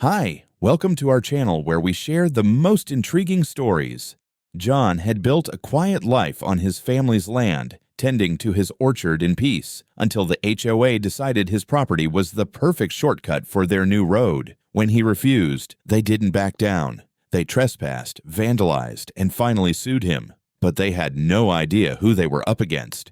Hi, welcome to our channel where we share the most intriguing stories. John had built a quiet life on his family's land, tending to his orchard in peace, until the HOA decided his property was the perfect shortcut for their new road. When he refused, they didn't back down. They trespassed, vandalized, and finally sued him. But they had no idea who they were up against.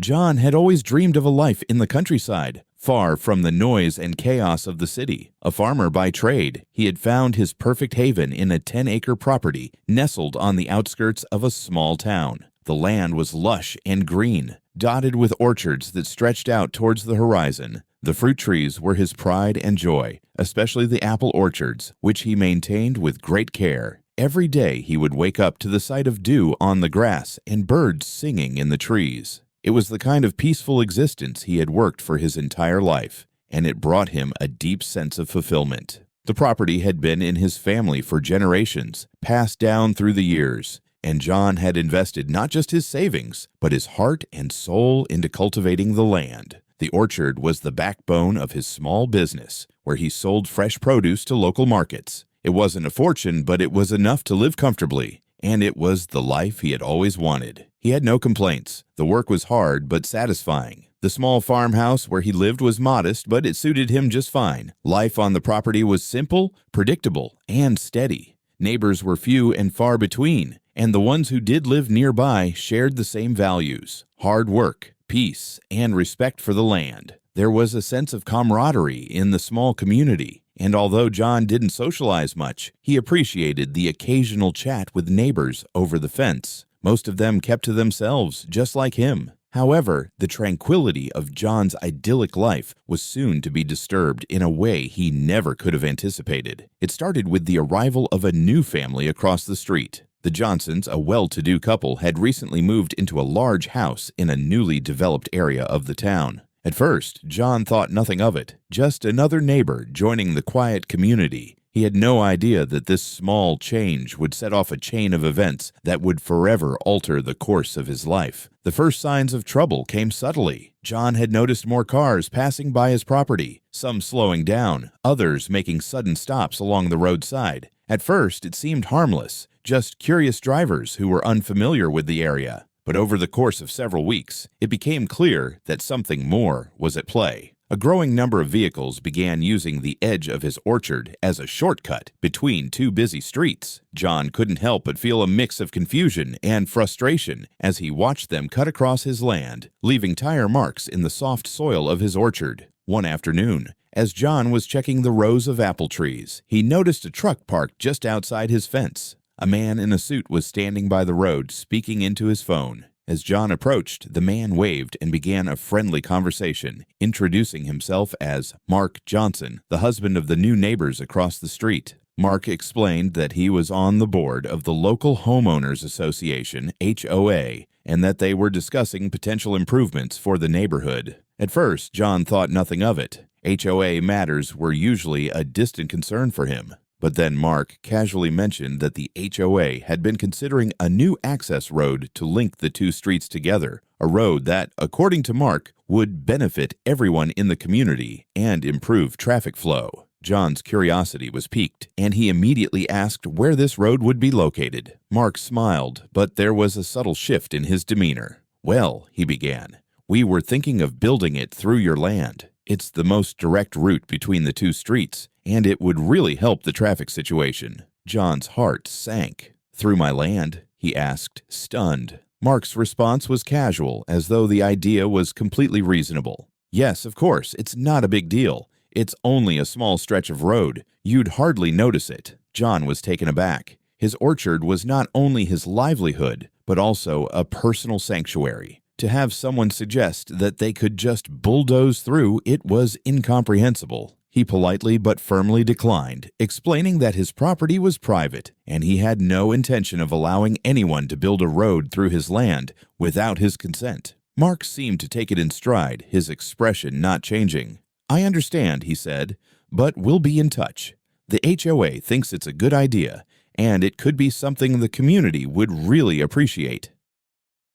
John had always dreamed of a life in the countryside, far from the noise and chaos of the city. A farmer by trade, he had found his perfect haven in a 10-acre property nestled on the outskirts of a small town. The land was lush and green, dotted with orchards that stretched out towards the horizon. The fruit trees were his pride and joy, especially the apple orchards, which he maintained with great care. Every day he would wake up to the sight of dew on the grass and birds singing in the trees. It was the kind of peaceful existence he had worked for his entire life, and it brought him a deep sense of fulfillment. The property had been in his family for generations, passed down through the years, and John had invested not just his savings, but his heart and soul into cultivating the land. The orchard was the backbone of his small business, where he sold fresh produce to local markets. It wasn't a fortune, but it was enough to live comfortably, and it was the life he had always wanted. He had no complaints. The work was hard but satisfying. The small farmhouse where he lived was modest, but it suited him just fine. Life on the property was simple, predictable, and steady. Neighbors were few and far between, and the ones who did live nearby shared the same values: hard work, peace, and respect for the land. There was a sense of camaraderie in the small community, and although John didn't socialize much, he appreciated the occasional chat with neighbors over the fence. Most of them kept to themselves, just like him. However, the tranquility of John's idyllic life was soon to be disturbed in a way he never could have anticipated. It started with the arrival of a new family across the street. The Johnsons, a well-to-do couple, had recently moved into a large house in a newly developed area of the town. At first, John thought nothing of it, just another neighbor joining the quiet community. He had no idea that this small change would set off a chain of events that would forever alter the course of his life. The first signs of trouble came subtly. John had noticed more cars passing by his property, some slowing down, others making sudden stops along the roadside. At first, it seemed harmless, just curious drivers who were unfamiliar with the area. But over the course of several weeks, it became clear that something more was at play. A growing number of vehicles began using the edge of his orchard as a shortcut between two busy streets. John couldn't help but feel a mix of confusion and frustration as he watched them cut across his land, leaving tire marks in the soft soil of his orchard. One afternoon, as John was checking the rows of apple trees, he noticed a truck parked just outside his fence. A man in a suit was standing by the road, speaking into his phone. As John approached, the man waved and began a friendly conversation, introducing himself as Mark Johnson, the husband of the new neighbors across the street. Mark explained that he was on the board of the local homeowners association, HOA, and that they were discussing potential improvements for the neighborhood. At first, John thought nothing of it. HOA matters were usually a distant concern for him. But then Mark casually mentioned that the HOA had been considering a new access road to link the two streets together, a road that, according to Mark, would benefit everyone in the community and improve traffic flow. John's curiosity was piqued, and he immediately asked where this road would be located. Mark smiled, but there was a subtle shift in his demeanor. "Well," he began, "we were thinking of building it through your land. It's the most direct route between the two streets, and it would really help the traffic situation." John's heart sank. "Through my land?" he asked, stunned. Mark's response was casual, as though the idea was completely reasonable. "Yes, of course, it's not a big deal. It's only a small stretch of road. You'd hardly notice it." John was taken aback. His orchard was not only his livelihood, but also a personal sanctuary. To have someone suggest that they could just bulldoze through it was incomprehensible. He politely but firmly declined, explaining that his property was private and he had no intention of allowing anyone to build a road through his land without his consent. Mark seemed to take it in stride, his expression not changing. "I understand," he said, "but we'll be in touch. The HOA thinks it's a good idea, and it could be something the community would really appreciate."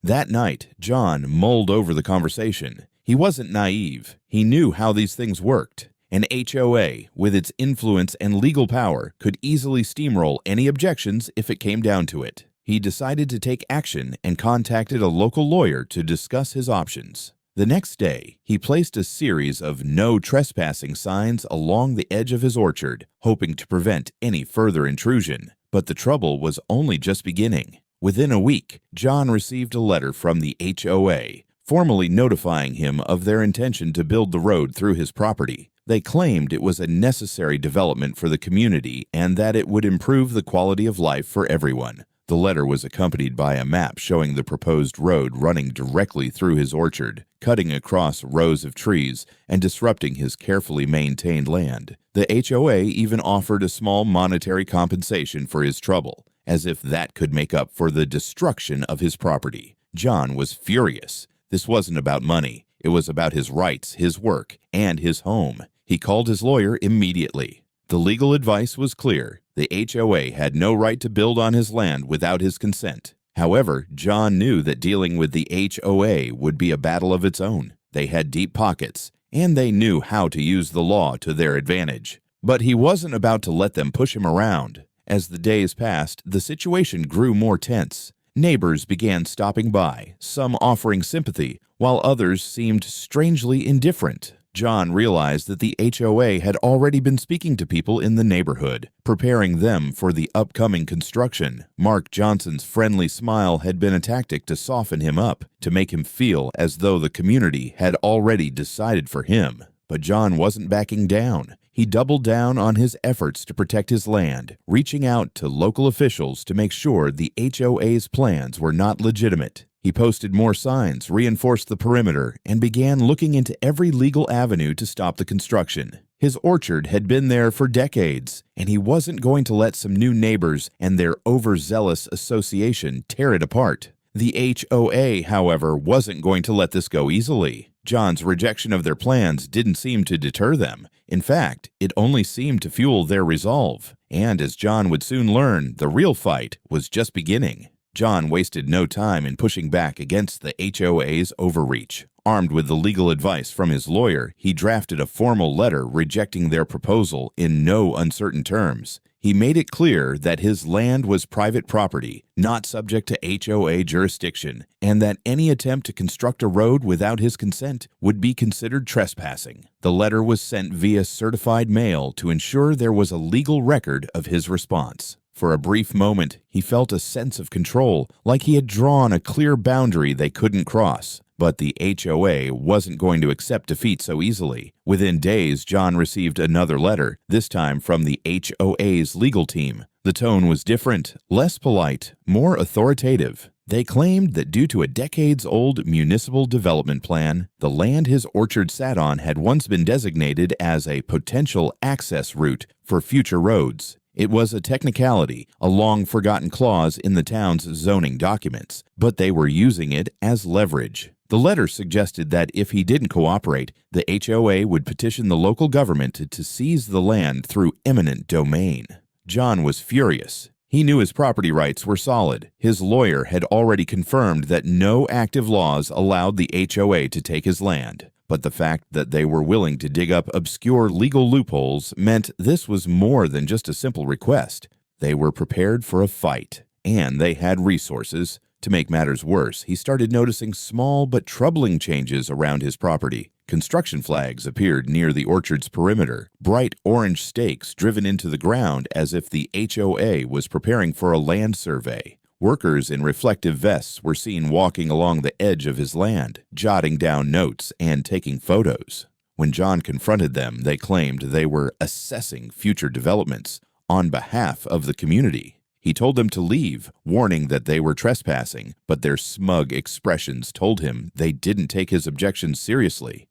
That night, John mulled over the conversation. He wasn't naive. He knew how these things worked. An HOA, with its influence and legal power, could easily steamroll any objections if it came down to it. He decided to take action and contacted a local lawyer to discuss his options. The next day, he placed a series of no trespassing signs along the edge of his orchard, hoping to prevent any further intrusion. But the trouble was only just beginning. Within a week, John received a letter from the HOA, formally notifying him of their intention to build the road through his property. They claimed it was a necessary development for the community and that it would improve the quality of life for everyone. The letter was accompanied by a map showing the proposed road running directly through his orchard, cutting across rows of trees and disrupting his carefully maintained land. The HOA even offered a small monetary compensation for his trouble, as if that could make up for the destruction of his property. John was furious. This wasn't about money. It was about his rights, his work, and his home. He called his lawyer immediately. The legal advice was clear. The HOA had no right to build on his land without his consent. However, John knew that dealing with the HOA would be a battle of its own. They had deep pockets, and they knew how to use the law to their advantage. But he wasn't about to let them push him around. As the days passed, the situation grew more tense. Neighbors began stopping by, some offering sympathy, while others seemed strangely indifferent. John realized that the HOA had already been speaking to people in the neighborhood, preparing them for the upcoming construction. Mark Johnson's friendly smile had been a tactic to soften him up, to make him feel as though the community had already decided for him. But John wasn't backing down. He doubled down on his efforts to protect his land, reaching out to local officials to make sure the HOA's plans were not legitimate. He posted more signs, reinforced the perimeter, and began looking into every legal avenue to stop the construction. His orchard had been there for decades, and he wasn't going to let some new neighbors and their overzealous association tear it apart. The HOA, however, wasn't going to let this go easily. John's rejection of their plans didn't seem to deter them. In fact, it only seemed to fuel their resolve. And as John would soon learn, the real fight was just beginning. John wasted no time in pushing back against the HOA's overreach. Armed with the legal advice from his lawyer, he drafted a formal letter rejecting their proposal in no uncertain terms. He made it clear that his land was private property, not subject to HOA jurisdiction, and that any attempt to construct a road without his consent would be considered trespassing. The letter was sent via certified mail to ensure there was a legal record of his response. For a brief moment, he felt a sense of control, like he had drawn a clear boundary they couldn't cross. But the HOA wasn't going to accept defeat so easily. Within days, John received another letter, this time from the HOA's legal team. The tone was different, less polite, more authoritative. They claimed that due to a decades-old municipal development plan, the land his orchard sat on had once been designated as a potential access route for future roads. It was a technicality, a long-forgotten clause in the town's zoning documents, but they were using it as leverage. The letter suggested that if he didn't cooperate, the HOA would petition the local government to seize the land through eminent domain. John was furious. He knew his property rights were solid. His lawyer had already confirmed that no active laws allowed the HOA to take his land. But the fact that they were willing to dig up obscure legal loopholes meant this was more than just a simple request. They were prepared for a fight, and they had resources. To make matters worse, he started noticing small but troubling changes around his property. Construction flags appeared near the orchard's perimeter, bright orange stakes driven into the ground as if the HOA was preparing for a land survey. Workers in reflective vests were seen walking along the edge of his land, jotting down notes and taking photos. When John confronted them, they claimed they were assessing future developments on behalf of the community. He told them to leave, warning that they were trespassing, but their smug expressions told him they didn't take his objections seriously.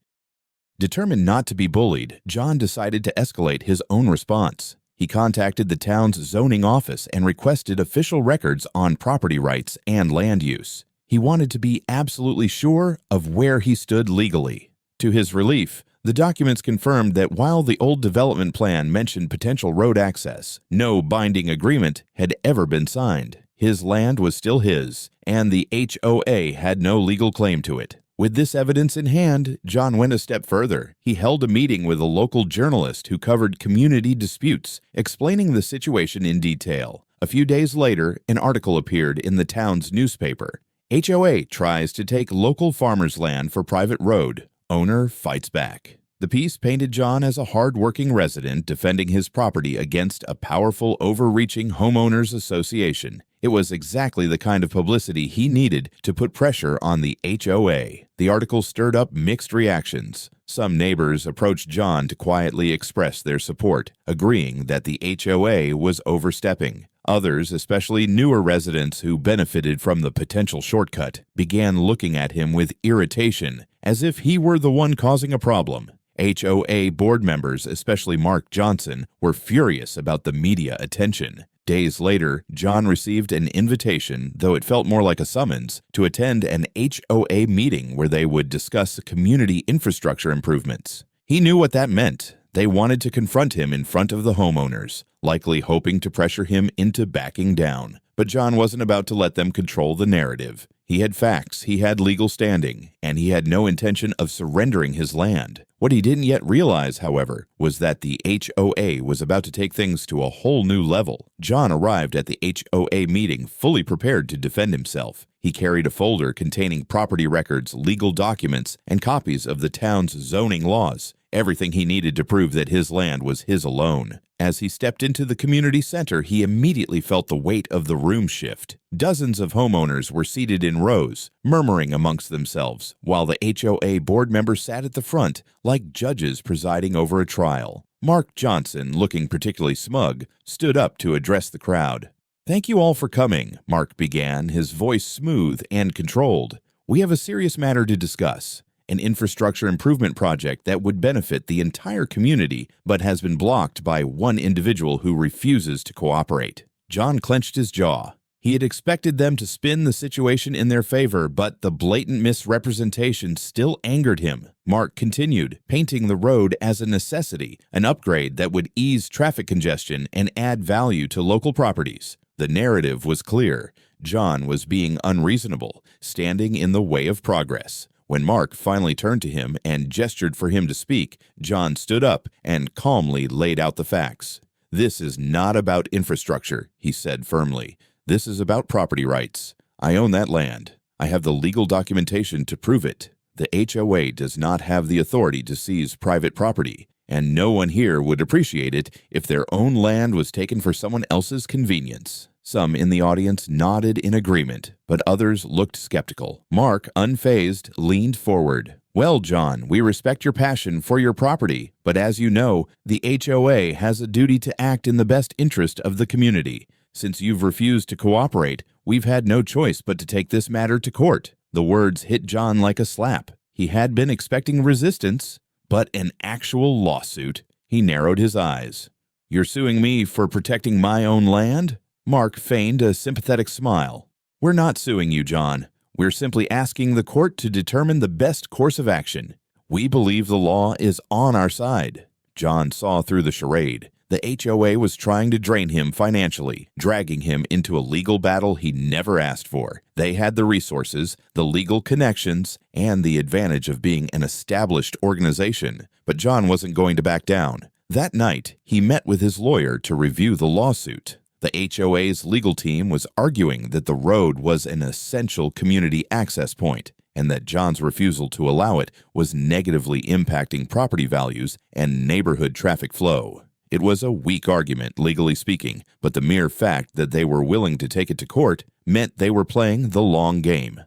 Determined not to be bullied, John decided to escalate his own response. He contacted the town's zoning office and requested official records on property rights and land use. He wanted to be absolutely sure of where he stood legally. To his relief, the documents confirmed that while the old development plan mentioned potential road access, no binding agreement had ever been signed. His land was still his, and the HOA had no legal claim to it. With this evidence in hand, John went a step further. He held a meeting with a local journalist who covered community disputes, explaining the situation in detail. A few days later, an article appeared in the town's newspaper. HOA tries to take local farmers' land for private road. Owner fights back. The piece painted John as a hard-working resident defending his property against a powerful, overreaching homeowners association. It was exactly the kind of publicity he needed to put pressure on the HOA. The article stirred up mixed reactions. Some neighbors approached John to quietly express their support, agreeing that the HOA was overstepping. Others, especially newer residents who benefited from the potential shortcut, began looking at him with irritation, as if he were the one causing a problem. HOA board members, especially Mark Johnson, were furious about the media attention. Days later, John received an invitation, though it felt more like a summons, to attend an HOA meeting where they would discuss community infrastructure improvements. He knew what that meant. They wanted to confront him in front of the homeowners, likely hoping to pressure him into backing down. But John wasn't about to let them control the narrative. He had facts, he had legal standing, and he had no intention of surrendering his land. What he didn't yet realize, however, was that the HOA was about to take things to a whole new level. John arrived at the HOA meeting fully prepared to defend himself. He carried a folder containing property records, legal documents, and copies of the town's zoning laws. Everything he needed to prove that his land was his alone. As he stepped into the community center, he immediately felt the weight of the room shift. Dozens of homeowners were seated in rows, murmuring amongst themselves, while the HOA board members sat at the front, like judges presiding over a trial. Mark Johnson, looking particularly smug, stood up to address the crowd. "Thank you all for coming," Mark began, his voice smooth and controlled. "We have a serious matter to discuss. An infrastructure improvement project that would benefit the entire community but has been blocked by one individual who refuses to cooperate." John clenched his jaw. He had expected them to spin the situation in their favor, but the blatant misrepresentation still angered him. Mark continued, painting the road as a necessity, an upgrade that would ease traffic congestion and add value to local properties. The narrative was clear. John was being unreasonable, standing in the way of progress. When Mark finally turned to him and gestured for him to speak, John stood up and calmly laid out the facts. "This is not about infrastructure," he said firmly. "This is about property rights. I own that land. I have the legal documentation to prove it. The HOA does not have the authority to seize private property, and no one here would appreciate it if their own land was taken for someone else's convenience." Some in the audience nodded in agreement, but others looked skeptical. Mark, unfazed, leaned forward. "Well, John, we respect your passion for your property, but as you know, the HOA has a duty to act in the best interest of the community. Since you've refused to cooperate, we've had no choice but to take this matter to court." The words hit John like a slap. He had been expecting resistance, but an actual lawsuit. He narrowed his eyes. "You're suing me for protecting my own land?" Mark feigned a sympathetic smile. "We're not suing you, John. We're simply asking the court to determine the best course of action. We believe the law is on our side." John saw through the charade. The HOA was trying to drain him financially, dragging him into a legal battle he never asked for. They had the resources, the legal connections, and the advantage of being an established organization. But John wasn't going to back down. That night, he met with his lawyer to review the lawsuit. The HOA's legal team was arguing that the road was an essential community access point, and that John's refusal to allow it was negatively impacting property values and neighborhood traffic flow. It was a weak argument, legally speaking, but the mere fact that they were willing to take it to court meant they were playing the long game.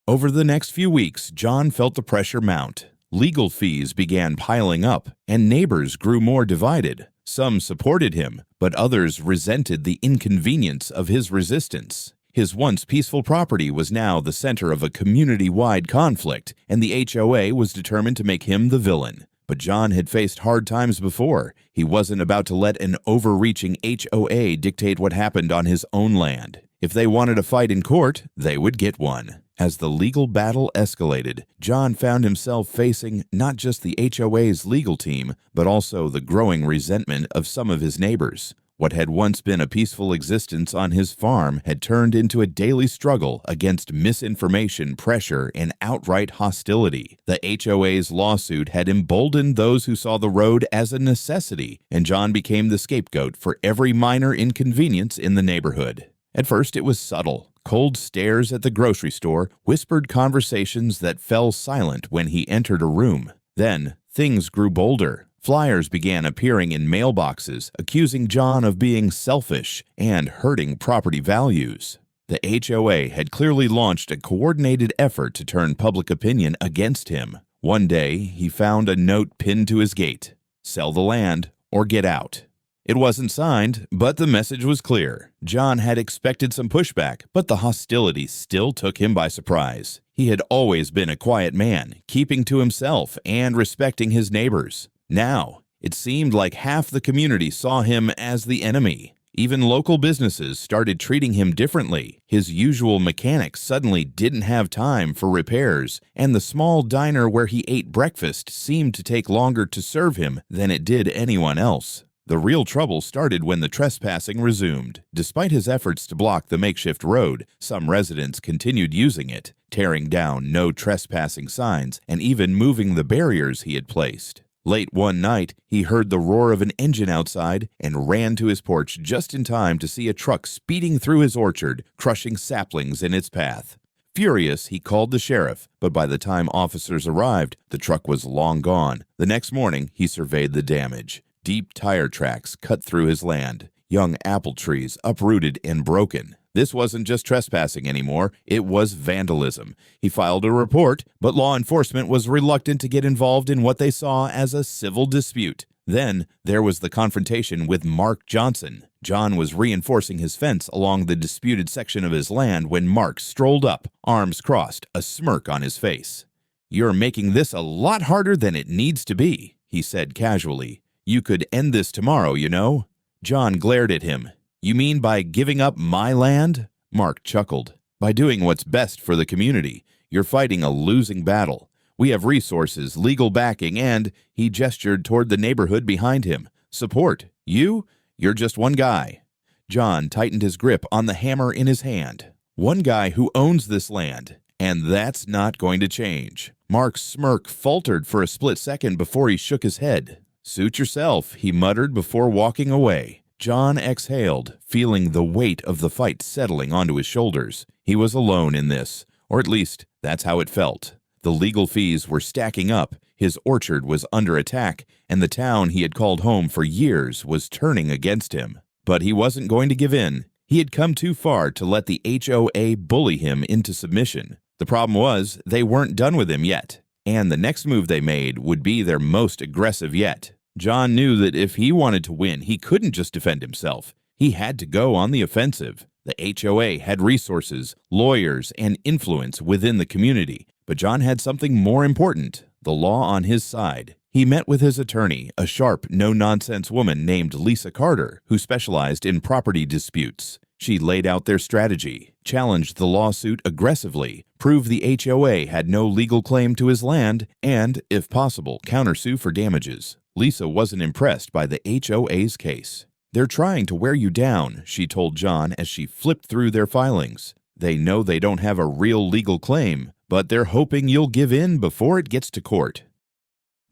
Over the next few weeks, John felt the pressure mount. Legal fees began piling up, and neighbors grew more divided. Some supported him, but others resented the inconvenience of his resistance. His once peaceful property was now the center of a community-wide conflict, and the HOA was determined to make him the villain. But John had faced hard times before. He wasn't about to let an overreaching HOA dictate what happened on his own land. If they wanted a fight in court, they would get one. As the legal battle escalated, John found himself facing not just the HOA's legal team, but also the growing resentment of some of his neighbors. What had once been a peaceful existence on his farm had turned into a daily struggle against misinformation, pressure, and outright hostility. The HOA's lawsuit had emboldened those who saw the road as a necessity, and John became the scapegoat for every minor inconvenience in the neighborhood. At first, it was subtle. Cold stares at the grocery store, whispered conversations that fell silent when he entered a room. Then, things grew bolder. Flyers began appearing in mailboxes, accusing John of being selfish and hurting property values. The HOA had clearly launched a coordinated effort to turn public opinion against him. One day, he found a note pinned to his gate: "Sell the land or get out." It wasn't signed, but the message was clear. John had expected some pushback, but the hostility still took him by surprise. He had always been a quiet man, keeping to himself and respecting his neighbors. Now, it seemed like half the community saw him as the enemy. Even local businesses started treating him differently. His usual mechanic suddenly didn't have time for repairs, and the small diner where he ate breakfast seemed to take longer to serve him than it did anyone else. The real trouble started when the trespassing resumed. Despite his efforts to block the makeshift road, some residents continued using it, tearing down no trespassing signs and even moving the barriers he had placed. Late one night, he heard the roar of an engine outside and ran to his porch just in time to see a truck speeding through his orchard, crushing saplings in its path. Furious, he called the sheriff, but by the time officers arrived, the truck was long gone. The next morning, he surveyed the damage. Deep tire tracks cut through his land, young apple trees uprooted and broken. This wasn't just trespassing anymore, it was vandalism. He filed a report, but law enforcement was reluctant to get involved in what they saw as a civil dispute. Then there was the confrontation with Mark Johnson. John was reinforcing his fence along the disputed section of his land when Mark strolled up, arms crossed, a smirk on his face. "You're making this a lot harder than it needs to be," he said casually. "You could end this tomorrow, you know." John glared at him. "You mean by giving up my land?" Mark chuckled. "By doing what's best for the community. You're fighting a losing battle. We have resources, legal backing, and," he gestured toward the neighborhood behind him, "support. You're just one guy." John tightened his grip on the hammer in his hand. "One guy who owns this land, and that's not going to change." Mark's smirk faltered for a split second before he shook his head. "Suit yourself," he muttered before walking away. John exhaled, feeling the weight of the fight settling onto his shoulders. He was alone in this, or at least that's how it felt. The legal fees were stacking up, his orchard was under attack, and the town he had called home for years was turning against him. But he wasn't going to give in. He had come too far to let the HOA bully him into submission. The problem was, they weren't done with him yet, and the next move they made would be their most aggressive yet. John knew that if he wanted to win, he couldn't just defend himself. He had to go on the offensive. The HOA had resources, lawyers, and influence within the community, but John had something more important: the law on his side. He met with his attorney, a sharp, no-nonsense woman named Lisa Carter, who specialized in property disputes. She laid out their strategy, challenged the lawsuit aggressively, proved the HOA had no legal claim to his land, and, if possible, countersue for damages. Lisa wasn't impressed by the HOA's case. "They're trying to wear you down," she told John as she flipped through their filings. "They know they don't have a real legal claim, but they're hoping you'll give in before it gets to court."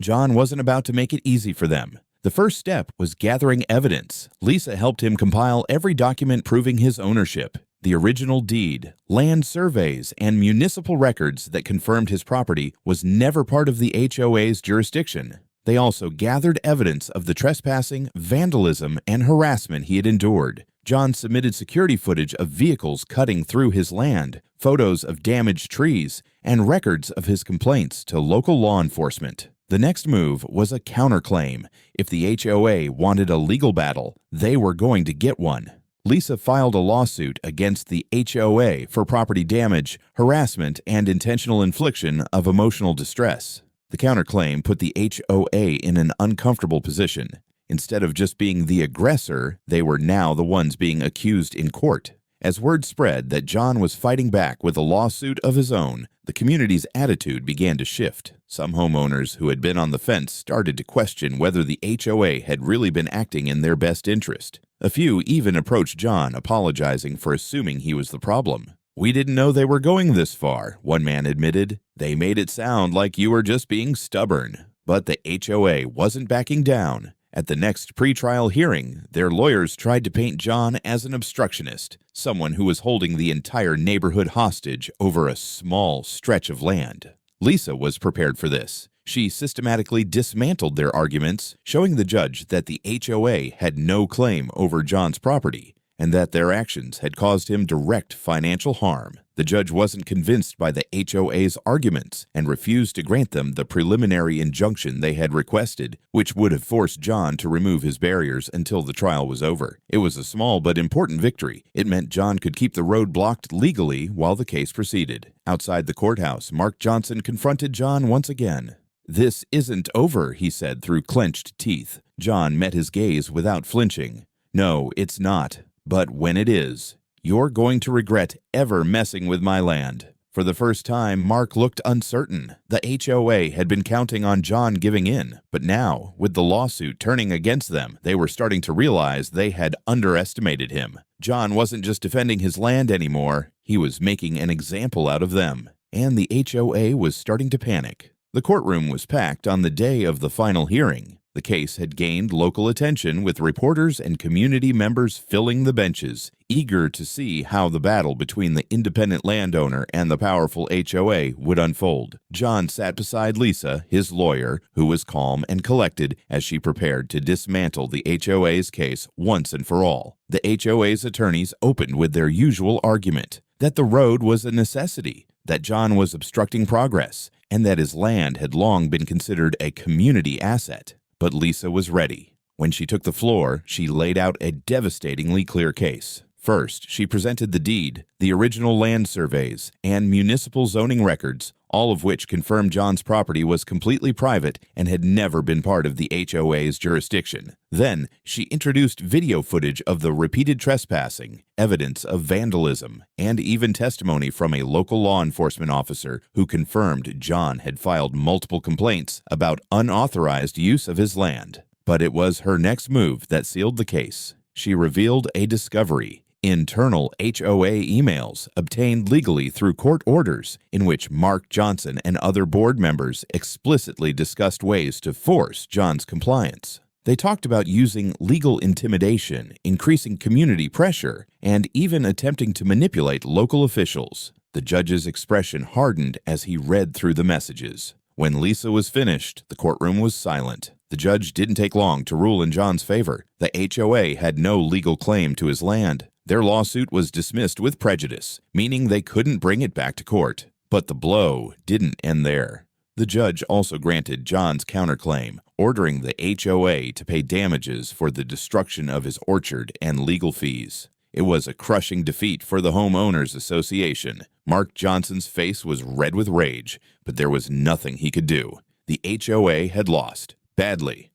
John wasn't about to make it easy for them. The first step was gathering evidence. Lisa helped him compile every document proving his ownership: the original deed, land surveys, and municipal records that confirmed his property was never part of the HOA's jurisdiction. They also gathered evidence of the trespassing, vandalism, and harassment he had endured. John submitted security footage of vehicles cutting through his land, photos of damaged trees, and records of his complaints to local law enforcement. The next move was a counterclaim. If the HOA wanted a legal battle, they were going to get one. Lisa filed a lawsuit against the HOA for property damage, harassment, and intentional infliction of emotional distress. The counterclaim put the HOA in an uncomfortable position. Instead of just being the aggressor, they were now the ones being accused in court. As word spread that John was fighting back with a lawsuit of his own, the community's attitude began to shift. Some homeowners who had been on the fence started to question whether the HOA had really been acting in their best interest. A few even approached John, apologizing for assuming he was the problem. "We didn't know they were going this far," one man admitted. "They made it sound like you were just being stubborn." But the HOA wasn't backing down. At the next pretrial hearing, their lawyers tried to paint John as an obstructionist, someone who was holding the entire neighborhood hostage over a small stretch of land. Lisa was prepared for this. She systematically dismantled their arguments, showing the judge that the HOA had no claim over John's property and that their actions had caused him direct financial harm. The judge wasn't convinced by the HOA's arguments and refused to grant them the preliminary injunction they had requested, which would have forced John to remove his barriers until the trial was over. It was a small but important victory. It meant John could keep the road blocked legally while the case proceeded. Outside the courthouse, Mark Johnson confronted John once again. "This isn't over," he said through clenched teeth. John met his gaze without flinching. "No, it's not. But when it is, you're going to regret ever messing with my land." For the first time, Mark looked uncertain. The HOA had been counting on John giving in, but now, with the lawsuit turning against them, they were starting to realize they had underestimated him. John wasn't just defending his land anymore, he was making an example out of them. And the HOA was starting to panic. The courtroom was packed on the day of the final hearing. The case had gained local attention, with reporters and community members filling the benches, eager to see how the battle between the independent landowner and the powerful HOA would unfold. John sat beside Lisa, his lawyer, who was calm and collected as she prepared to dismantle the HOA's case once and for all. The HOA's attorneys opened with their usual argument, that the road was a necessity, that John was obstructing progress, and that his land had long been considered a community asset. But Lisa was ready. When she took the floor, she laid out a devastatingly clear case. First, she presented the deed, the original land surveys, and municipal zoning records, all of which confirmed John's property was completely private and had never been part of the HOA's jurisdiction. Then, she introduced video footage of the repeated trespassing, evidence of vandalism, and even testimony from a local law enforcement officer who confirmed John had filed multiple complaints about unauthorized use of his land. But it was her next move that sealed the case. She revealed a discovery: internal HOA emails obtained legally through court orders in which Mark Johnson and other board members explicitly discussed ways to force John's compliance. They talked about using legal intimidation, increasing community pressure, and even attempting to manipulate local officials. The judge's expression hardened as he read through the messages. When Lisa was finished, the courtroom was silent. The judge didn't take long to rule in John's favor. The HOA had no legal claim to his land. Their lawsuit was dismissed with prejudice, meaning they couldn't bring it back to court. But the blow didn't end there. The judge also granted John's counterclaim, ordering the HOA to pay damages for the destruction of his orchard and legal fees. It was a crushing defeat for the Homeowners Association. Mark Johnson's face was red with rage, but there was nothing he could do. The HOA had lost, badly.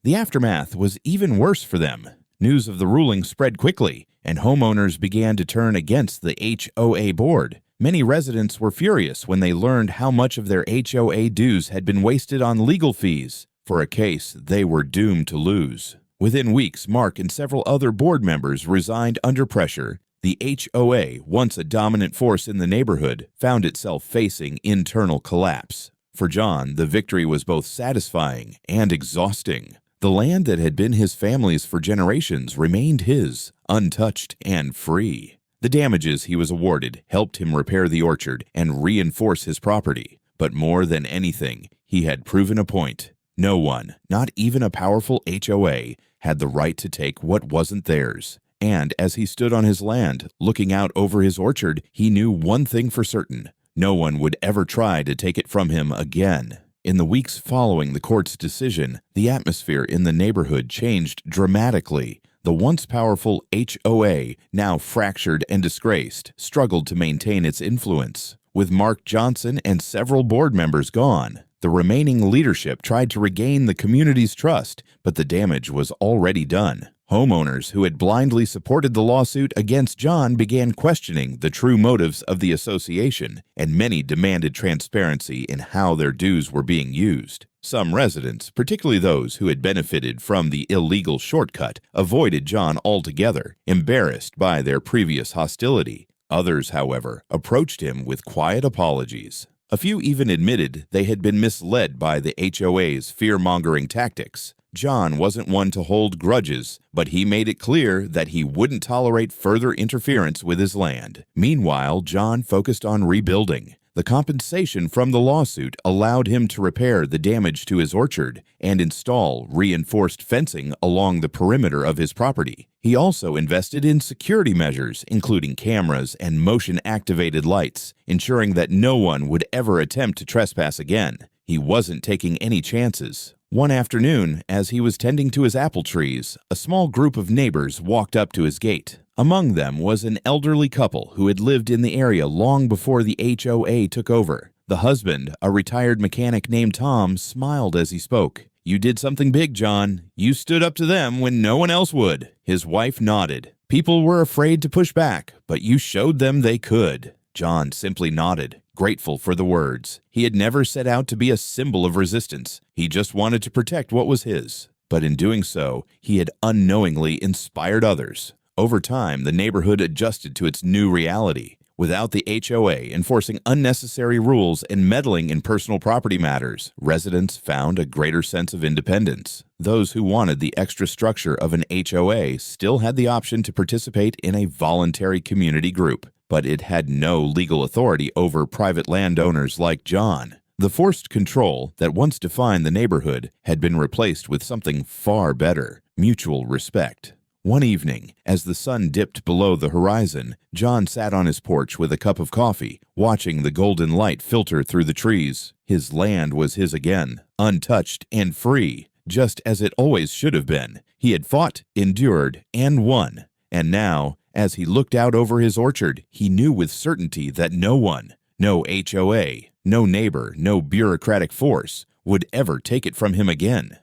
The aftermath was even worse for them. News of the ruling spread quickly, and homeowners began to turn against the HOA board. Many residents were furious when they learned how much of their HOA dues had been wasted on legal fees for a case they were doomed to lose. Within weeks, Mark and several other board members resigned under pressure. The HOA, once a dominant force in the neighborhood, found itself facing internal collapse. For John, the victory was both satisfying and exhausting. The land that had been his family's for generations remained his, untouched and free. The damages he was awarded helped him repair the orchard and reinforce his property. But more than anything, he had proven a point. No one, not even a powerful HOA, had the right to take what wasn't theirs. And as he stood on his land, looking out over his orchard, he knew one thing for certain: no one would ever try to take it from him again. In the weeks following the court's decision, the atmosphere in the neighborhood changed dramatically. The once powerful HOA, now fractured and disgraced, struggled to maintain its influence. With Mark Johnson and several board members gone, the remaining leadership tried to regain the community's trust, but the damage was already done. Homeowners who had blindly supported the lawsuit against John began questioning the true motives of the association, and many demanded transparency in how their dues were being used. Some residents, particularly those who had benefited from the illegal shortcut, avoided John altogether, embarrassed by their previous hostility. Others, however, approached him with quiet apologies. A few even admitted they had been misled by the HOA's fear-mongering tactics. John wasn't one to hold grudges, but he made it clear that he wouldn't tolerate further interference with his land. Meanwhile, John focused on rebuilding. The compensation from the lawsuit allowed him to repair the damage to his orchard and install reinforced fencing along the perimeter of his property. He also invested in security measures, including cameras and motion-activated lights, ensuring that no one would ever attempt to trespass again. He wasn't taking any chances. One afternoon, as he was tending to his apple trees, a small group of neighbors walked up to his gate. Among them was an elderly couple who had lived in the area long before the HOA took over. The husband, a retired mechanic named Tom, smiled as he spoke. "You did something big, John. You stood up to them when no one else would." His wife nodded. "People were afraid to push back, but you showed them they could." John simply nodded, grateful for the words. He had never set out to be a symbol of resistance. He just wanted to protect what was his. But in doing so, he had unknowingly inspired others. Over time, the neighborhood adjusted to its new reality. Without the HOA enforcing unnecessary rules and meddling in personal property matters, residents found a greater sense of independence. Those who wanted the extra structure of an HOA still had the option to participate in a voluntary community group, but it had no legal authority over private landowners like John. The forced control that once defined the neighborhood had been replaced with something far better: mutual respect. One evening, as the sun dipped below the horizon, John sat on his porch with a cup of coffee, watching the golden light filter through the trees. His land was his again, untouched and free, just as it always should have been. He had fought, endured, and won. And now, as he looked out over his orchard, he knew with certainty that no one, no HOA, no neighbor, no bureaucratic force, would ever take it from him again.